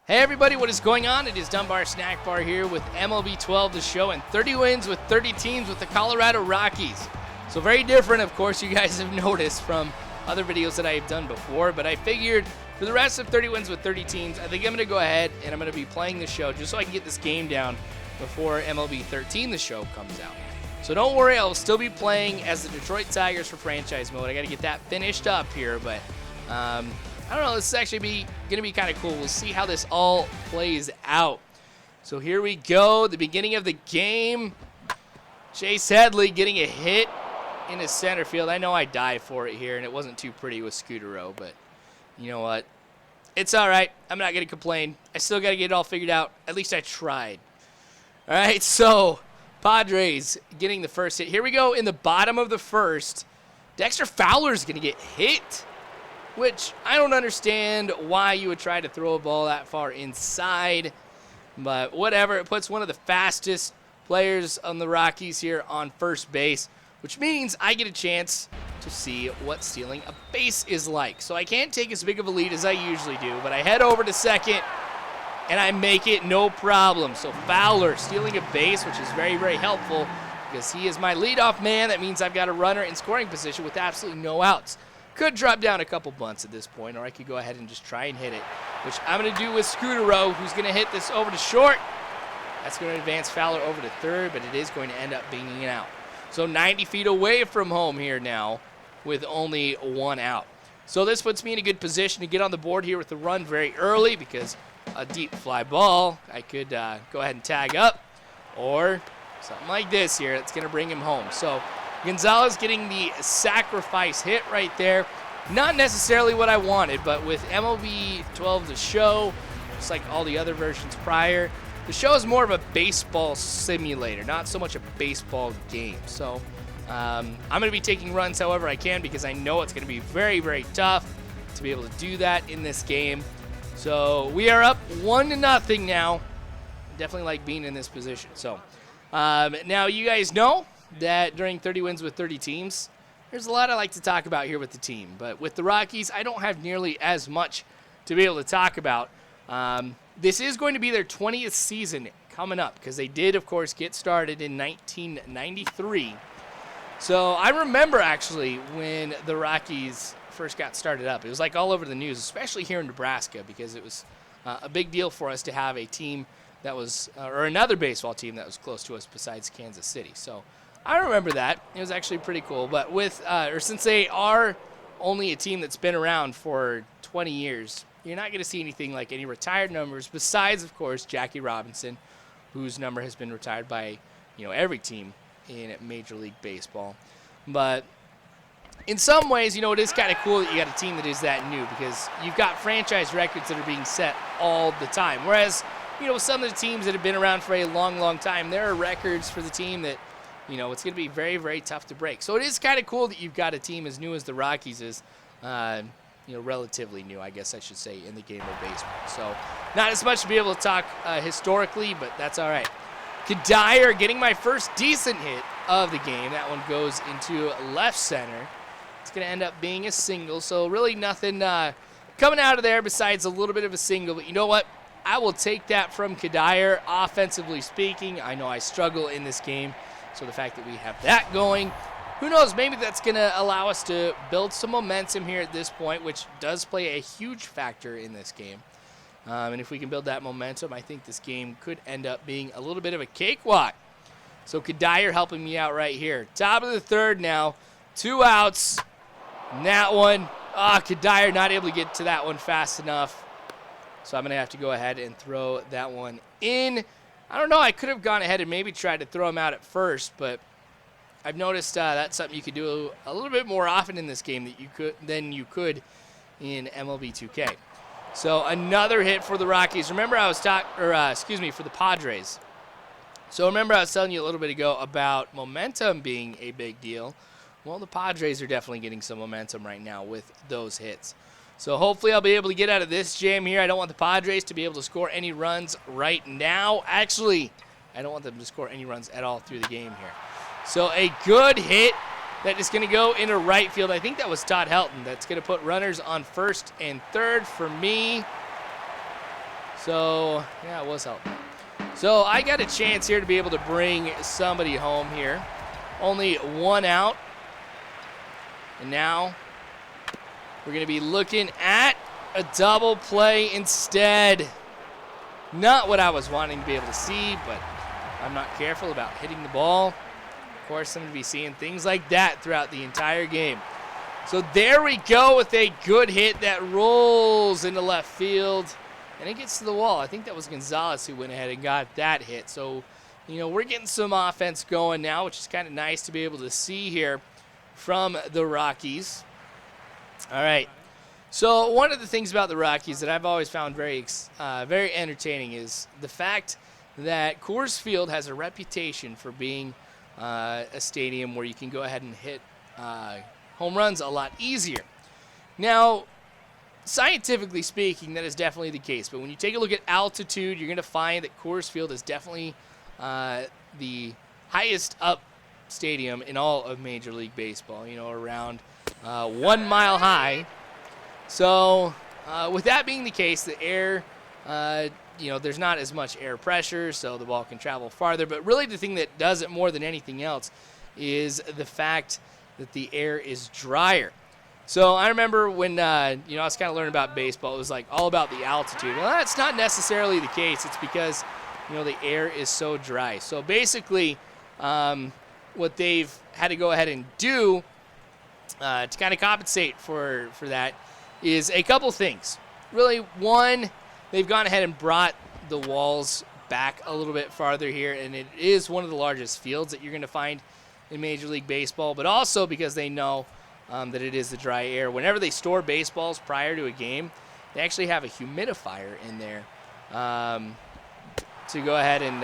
Hey everybody, what is going on? It is Dunbar Snackbar here with MLB 12 the show and 30 wins with 30 teams with the Colorado Rockies. So very different, of course, you guys have noticed from other videos that I've done before, but I figured for the rest of 30 wins with 30 teams, I think I'm going to go ahead and I'm going to be playing the show just so I can get this game down before MLB 13 the show comes out. So don't worry, I'll still be playing as the Detroit Tigers for franchise mode. I got to get that finished up here, but I don't know, this is actually going to be kind of cool. We'll see how this all plays out. So here we go, the beginning of the game. Chase Headley getting a hit in his center field. I know I dive for it here, and it wasn't too pretty with Scutero, but you know what? It's all right. I'm not going to complain. I still got to get it all figured out. At least I tried. All right, so Padres getting the first hit. Here we go in the bottom of the first. Dexter Fowler's going to get hit, which I don't understand why you would try to throw a ball that far inside, but whatever. It puts one of the fastest players on the Rockies here on first base, which means I get a chance to see what stealing a base is like. So I can't take as big of a lead as I usually do, but I head over to second, and I make it no problem. So Fowler stealing a base, which is very, very helpful because he is my leadoff man. That means I've got a runner in scoring position with absolutely no outs. Could drop down a couple bunts at this point, or I could go ahead and just try and hit it, which I'm going to do with Scutero, who's going to hit this over to short. That's going to advance Fowler over to third, but it is going to end up being an out. So 90 feet away from home here now with only one out. So this puts me in a good position to get on the board here with the run very early because a deep fly ball, I could go ahead and tag up, or something like this here that's going to bring him home. So Gonzalez getting the sacrifice hit right there. Not necessarily what I wanted, but with MLB 12 the show, just like all the other versions prior, the show is more of a baseball simulator, not so much a baseball game. So I'm going to be taking runs however I can because I know it's going to be very, very tough to be able to do that in this game. So we are up 1-0 now. Definitely like being in this position. So now you guys know that during 30 wins with 30 teams, there's a lot I like to talk about here with the team. But with the Rockies, I don't have nearly as much to be able to talk about. This is going to be their 20th season coming up because they did, of course, get started in 1993. So I remember actually when the Rockies first got started up. It was like all over the news, especially here in Nebraska, because it was a big deal for us to have a team that was, or another baseball team that was close to us besides Kansas City. So I remember that. It was actually pretty cool. But with, or since they are only a team that's been around for 20 years, you're not going to see anything like any retired numbers besides, of course, Jackie Robinson, whose number has been retired by, every team in Major League Baseball. But in some ways, it is kind of cool that you got a team that is that new because you've got franchise records that are being set all the time. Whereas, some of the teams that have been around for a long, long time, there are records for the team that it's going to be very, very tough to break. So it is kind of cool that you've got a team as new as the Rockies is, relatively new, I guess I should say, in the game of baseball. So not as much to be able to talk historically, but that's all right. Kadire getting my first decent hit of the game. That one goes into left center. It's going to end up being a single, so really nothing coming out of there besides a little bit of a single. But you know what? I will take that from Kadire, offensively speaking. I know I struggle in this game. So the fact that we have that going, who knows, maybe that's going to allow us to build some momentum here at this point, which does play a huge factor in this game. And if we can build that momentum, I think this game could end up being a little bit of a cakewalk. So Kadire helping me out right here. Top of the third now, 2 outs. And that one, Kadire not able to get to that one fast enough. So I'm going to have to go ahead and throw that one in. I don't know, I could have gone ahead and maybe tried to throw him out at first, but I've noticed that's something you could do a little bit more often in this game than you could in MLB 2K. So another hit for the Rockies. Remember I was for the Padres. So remember I was telling you a little bit ago about momentum being a big deal. Well, the Padres are definitely getting some momentum right now with those hits. So hopefully I'll be able to get out of this jam here. I don't want the Padres to be able to score any runs right now. Actually, I don't want them to score any runs at all through the game here. So a good hit that is going to go into right field. I think that was Todd Helton. That's going to put runners on first and third for me. So, yeah, it was helpful. So I got a chance here to be able to bring somebody home here. Only one out. And now we're going to be looking at a double play instead. Not what I was wanting to be able to see, but I'm not careful about hitting the ball. Of course, I'm going to be seeing things like that throughout the entire game. So there we go with a good hit that rolls into left field. And it gets to the wall. I think that was Gonzalez who went ahead and got that hit. So, we're getting some offense going now, which is kind of nice to be able to see here from the Rockies. All right. So one of the things about the Rockies that I've always found very entertaining is the fact that Coors Field has a reputation for being a stadium where you can go ahead and hit home runs a lot easier. Now, scientifically speaking, that is definitely the case. But when you take a look at altitude, you're going to find that Coors Field is definitely the highest up stadium in all of Major League Baseball, around 1 mile high. So with that being the case, the air, there's not as much air pressure, so the ball can travel farther. But really the thing that does it more than anything else is the fact that the air is drier. So I remember when, I was kind of learning about baseball, it was like all about the altitude. Well, that's not necessarily the case. It's because, the air is so dry. So basically what they've had to go ahead and do to kind of compensate for that is a couple things. Really, one, they've gone ahead and brought the walls back a little bit farther here, and it is one of the largest fields that you're going to find in Major League Baseball, but also because they know that it is the dry air. Whenever they store baseballs prior to a game, they actually have a humidifier in there to go ahead and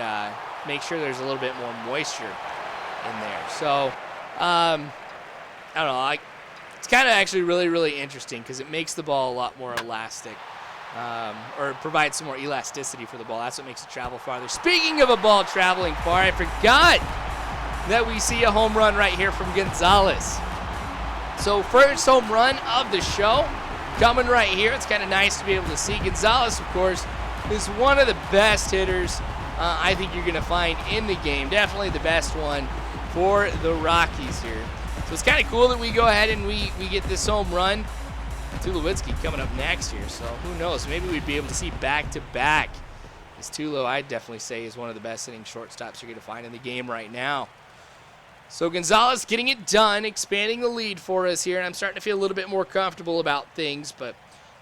make sure there's a little bit more moisture in there. So, I don't know. It's kind of actually really, really interesting because it makes the ball a lot more elastic or provides some more elasticity for the ball. That's what makes it travel farther. Speaking of a ball traveling far, I forgot that we see a home run right here from Gonzalez. So first home run of the show coming right here. It's kind of nice to be able to see. Gonzalez, of course, is one of the best hitters I think you're going to find in the game. Definitely the best one for the Rockies here. So it's kind of cool that we go ahead and we get this home run. Tulowitzki coming up next here, so who knows? Maybe we'd be able to see back-to-back. This Tulo, I'd definitely say, is one of the best hitting shortstops you're going to find in the game right now. So Gonzalez getting it done, expanding the lead for us here, and I'm starting to feel a little bit more comfortable about things, but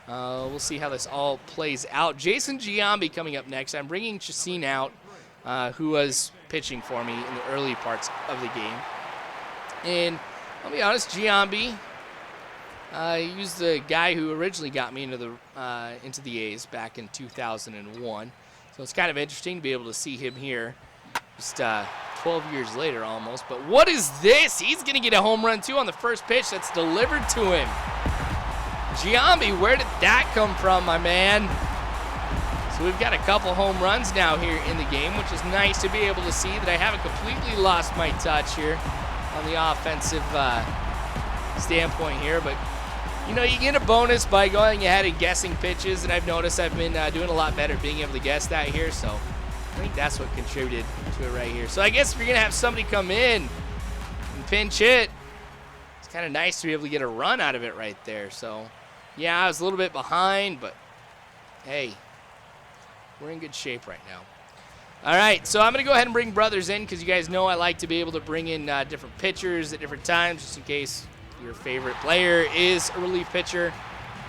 we'll see how this all plays out. Jason Giambi coming up next. I'm bringing Chasine out, who was pitching for me in the early parts of the game. And I'll be honest, Giambi, he was the guy who originally got me into the A's back in 2001. So it's kind of interesting to be able to see him here just 12 years later almost. But what is this? He's going to get a home run, too, on the first pitch that's delivered to him. Giambi, where did that come from, my man? So we've got a couple home runs now here in the game, which is nice to be able to see that I haven't completely lost my touch here on the offensive standpoint here. But, you get a bonus by going ahead and guessing pitches, and I've noticed I've been doing a lot better being able to guess that here. So I think that's what contributed to it right here. So I guess if you're going to have somebody come in and pinch hit, it's kind of nice to be able to get a run out of it right there. So, yeah, I was a little bit behind, but, hey, we're in good shape right now. All right, so I'm going to go ahead and bring brothers in because you guys know I like to be able to bring in different pitchers at different times just in case your favorite player is a relief pitcher.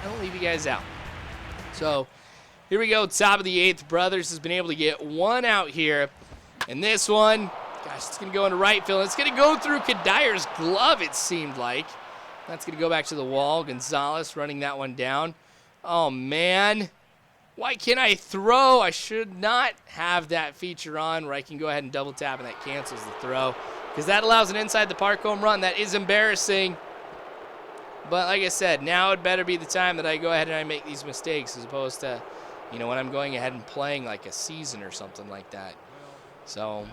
I don't leave you guys out. So here we go, top of the eighth. Brothers has been able to get one out here. And this one, gosh, it's going to go into right field. It's going to go through Kadyr's glove, it seemed like. That's going to go back to the wall. Gonzalez running that one down. Oh, man. Why can't I throw? I should not have that feature on where I can go ahead and double tap and that cancels the throw because that allows an inside the park home run. That is embarrassing. But like I said, now it better be the time that I go ahead and I make these mistakes as opposed to, when I'm going ahead and playing like a season or something like that. So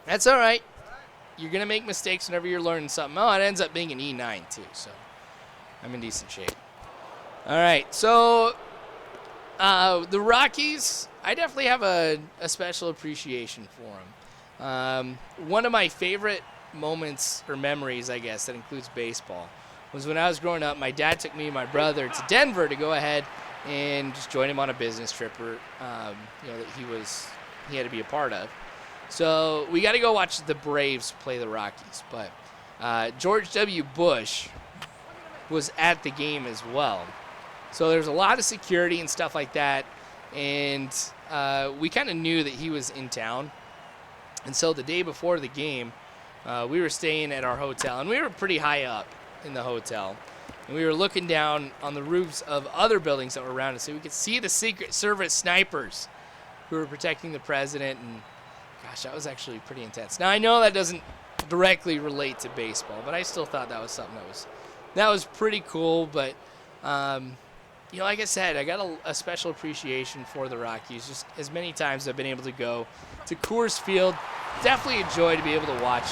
that's all right. You're going to make mistakes whenever you're learning something. Oh, it ends up being an E9 too, so I'm in decent shape. All right, so The Rockies, I definitely have a special appreciation for them. One of my favorite moments or memories, I guess, that includes baseball, was when I was growing up. My dad took me and my brother to Denver to go ahead and just join him on a business trip, that he had to be a part of. So we got to go watch the Braves play the Rockies. But George W. Bush was at the game as well. So there's a lot of security and stuff like that. And we kind of knew that he was in town. And so the day before the game, we were staying at our hotel. And we were pretty high up in the hotel. And we were looking down on the roofs of other buildings that were around us. So we could see the Secret Service snipers who were protecting the president. And gosh, that was actually pretty intense. Now, I know that doesn't directly relate to baseball, but I still thought that was something that was pretty cool. But, like I said, I got a special appreciation for the Rockies. Just as many times as I've been able to go to Coors Field, definitely a joy to be able to watch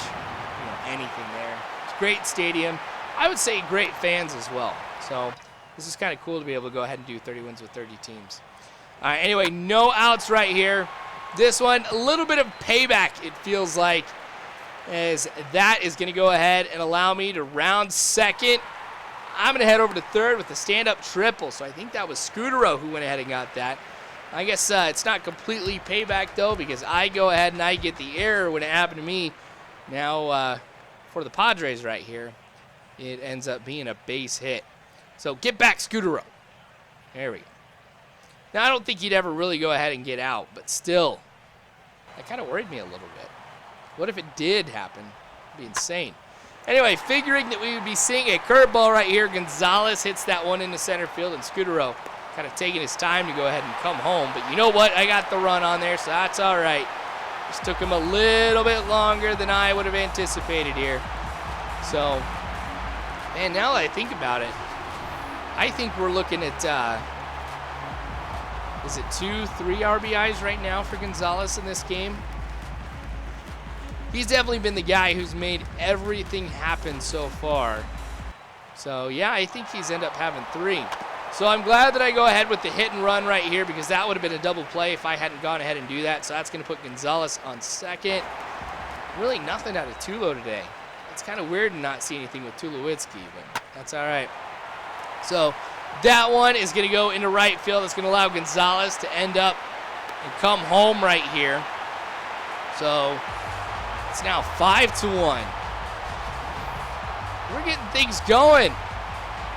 anything there. It's a great stadium. I would say great fans as well. So this is kind of cool to be able to go ahead and do 30 wins with 30 teams. All right, anyway, no outs right here. This one, a little bit of payback, it feels like, as that is going to go ahead and allow me to round second. I'm going to head over to third with the stand-up triple. So I think that was Scutero who went ahead and got that. I guess it's not completely payback, though, because I go ahead and I get the error when it happened to me. Now, for the Padres right here, it ends up being a base hit. So get back, Scutero. There we go. Now, I don't think he'd ever really go ahead and get out, but still, that kind of worried me a little bit. What if it did happen? It'd be insane. Anyway, figuring that we would be seeing a curveball right here, Gonzalez hits that one into center field, and Scutero kind of taking his time to go ahead and come home. But you know what? I got the run on there, so that's all right. Just took him a little bit longer than I would have anticipated here. So, man, now that I think about it, I think we're looking at, is it 2-3 RBIs right now for Gonzalez in this game? He's definitely been the guy who's made everything happen so far. So, yeah, I think he's ended up having 3. So I'm glad that I go ahead with the hit and run right here, because that would have been a double play if I hadn't gone ahead and do that. So that's going to put Gonzalez on second. Really nothing out of Tulo today. It's kind of weird to not see anything with Tulowitzki, but that's all right. So that one is going to go into right field. It's going to allow Gonzalez to end up and come home right here. So it's now 5-1. We're getting things going.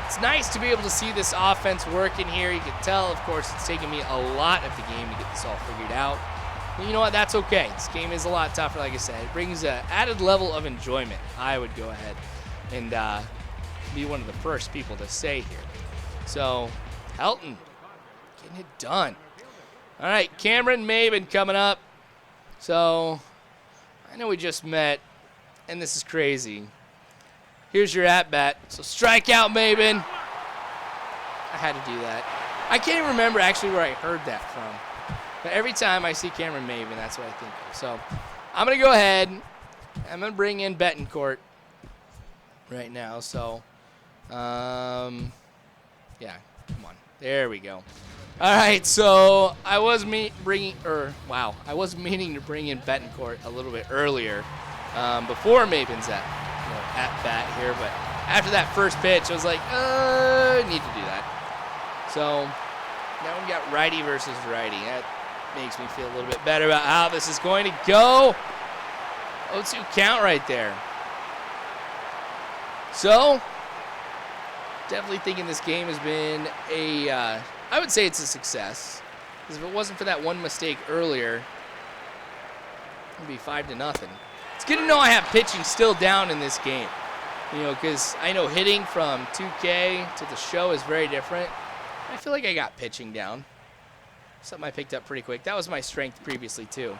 It's nice to be able to see this offense working here. You can tell, of course, it's taken me a lot of the game to get this all figured out. But you know what? That's okay. This game is a lot tougher, like I said. It brings an added level of enjoyment. I would go ahead and be one of the first people to say here. So, Helton getting it done. All right, Cameron Maben coming up. So, I know we just met, and this is crazy. Here's your at-bat. So strike out, Maben. I had to do that. I can't even remember actually where I heard that from. But every time I see Cameron Maben, that's what I think of. So I'm going to go ahead. I'm going to bring in Betancourt right now. So, yeah, come on. There we go. All right, so I was meaning to bring in Betancourt a little bit earlier before Maben's at bat here, but after that first pitch, I was like, I need to do that. So now we got righty versus righty. That makes me feel a little bit better about how this is going to go. 0-2 count right there. So definitely thinking this game has been I would say it's a success. Because if it wasn't for that one mistake earlier, it would be 5-0. It's good to know I have pitching still down in this game. Because I know hitting from 2K to the show is very different. I feel like I got pitching down. Something I picked up pretty quick. That was my strength previously, too.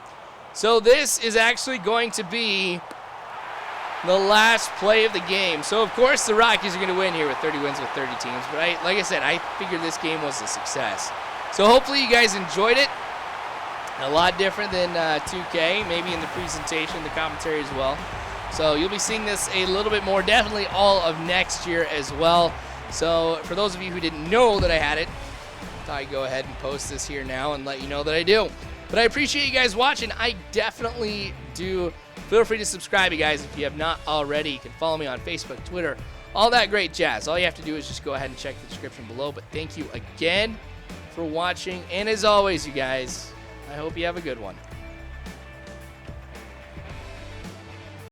So this is actually going to be the last play of the game. So, of course, the Rockies are going to win here with 30 wins with 30 teams. But like I said, I figured this game was a success. So hopefully you guys enjoyed it. A lot different than 2K, maybe in the presentation, the commentary as well. So you'll be seeing this a little bit more, definitely all of next year as well. So for those of you who didn't know that I had it, thought I'd go ahead and post this here now and let you know that I do. But I appreciate you guys watching. I definitely do. Feel free to subscribe, you guys, if you have not already. You can follow me on Facebook, Twitter, all that great jazz. All you have to do is just go ahead and check the description below. But thank you again for watching. And as always, you guys, I hope you have a good one.